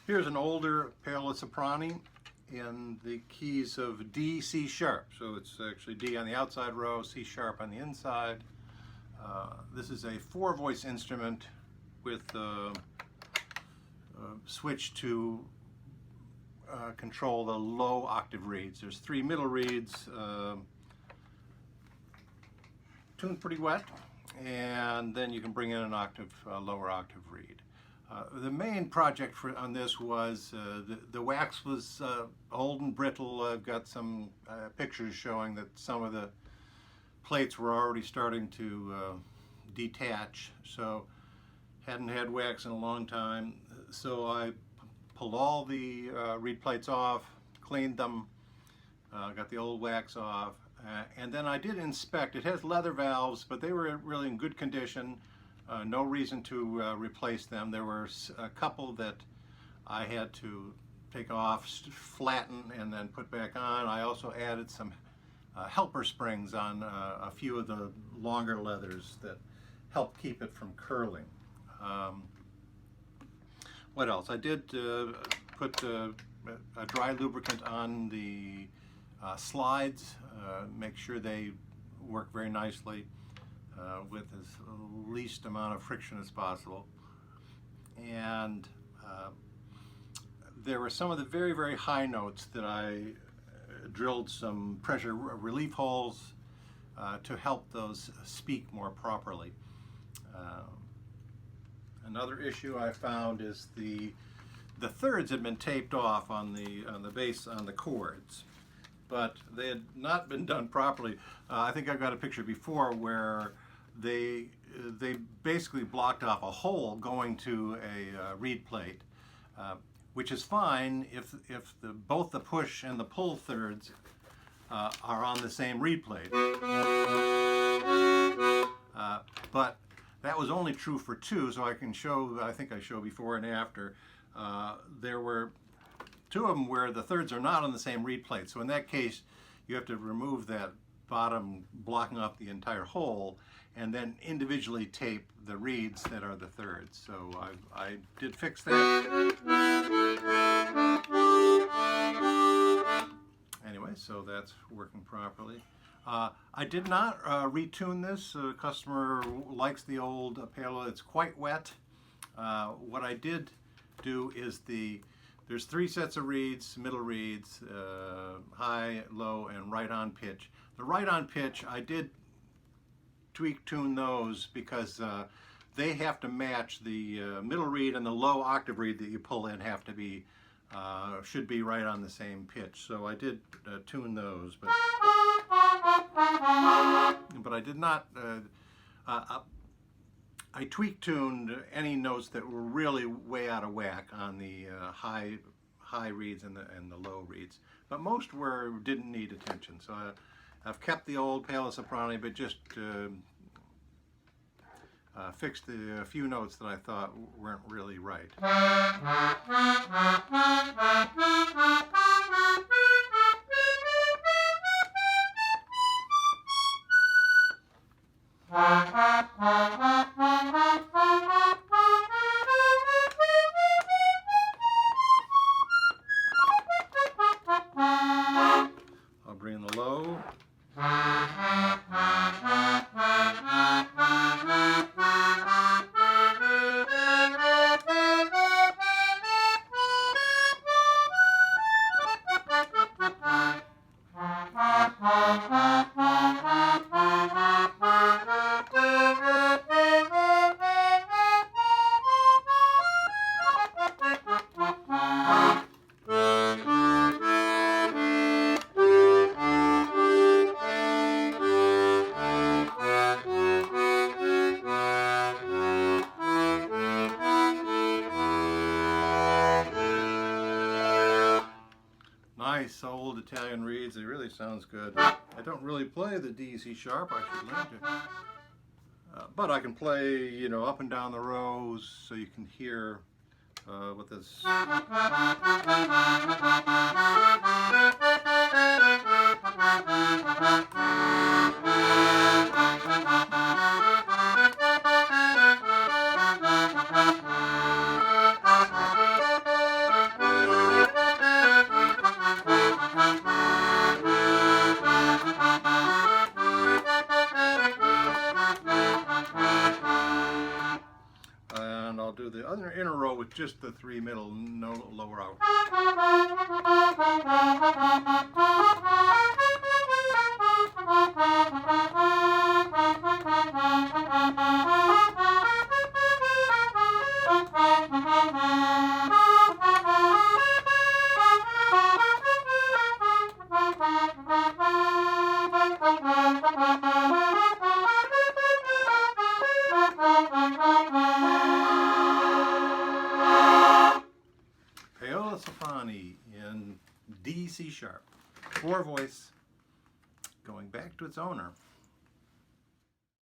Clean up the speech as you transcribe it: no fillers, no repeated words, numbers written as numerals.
Here's an older Paolo Soprani in the keys of D, C sharp. So it's actually D on the outside row, C sharp on the inside. This is a 4-voice instrument with a switch to control the low octave reeds. There's 3 middle reeds, tuned pretty wet, and then you can bring in an octave, lower octave reed. The main project on this was the wax was old and brittle. I've got some pictures showing that some of the plates were already starting to detach, so hadn't had wax in a long time. So I pulled all the reed plates off, cleaned them, got the old wax off, and then I did inspect. It has leather valves, but they were really in good condition. No reason to replace them. There were a couple that I had to take off, flatten, and then put back on. I also added some helper springs on a few of the longer leathers that help keep it from curling. What else? I did put a dry lubricant on the slides, make sure they work very nicely with as least amount of friction as possible. And there were some of the very, very high notes that I drilled some pressure relief holes to help those speak more properly. Another issue I found is the thirds had been taped off on the bass on the chords, but they had not been done properly. I think I got a picture before where they basically blocked off a hole going to a reed plate, which is fine if both the push and the pull thirds are on the same reed plate. But that was only true for 2, so I can show, I think I show before and after. There were 2 of them where the thirds are not on the same reed plate. So in that case, you have to remove that bottom blocking off the entire hole and then individually tape the reeds that are the thirds. So I did fix that. Anyway, so that's working properly. I did not retune this. The customer likes the old Paolo. It's quite wet. What I did do is there's 3 sets of reeds, middle reeds, high, low, and right on pitch. The right on pitch, I did tweak tune those because they have to match the middle reed, and the low octave reed that you pull in have to be should be right on the same pitch. So I did tune those, but I did not. I tweak tuned any notes that were really way out of whack on the high reeds and the low reeds, but most didn't need attention. So I've kept the old Paolo Soprani, but just fixed a few notes that I thought weren't really right. I'll bring in the low. Nice old Italian reeds. It really sounds good. I don't really play the D, C sharp. I should learn to. But I can play, you know, up and down the rows so you can hear what this. and I'll do the other inner row with just the 3 middle, no lower out. Paolo Soprani in D, C sharp, 4 voice, going back to its owner.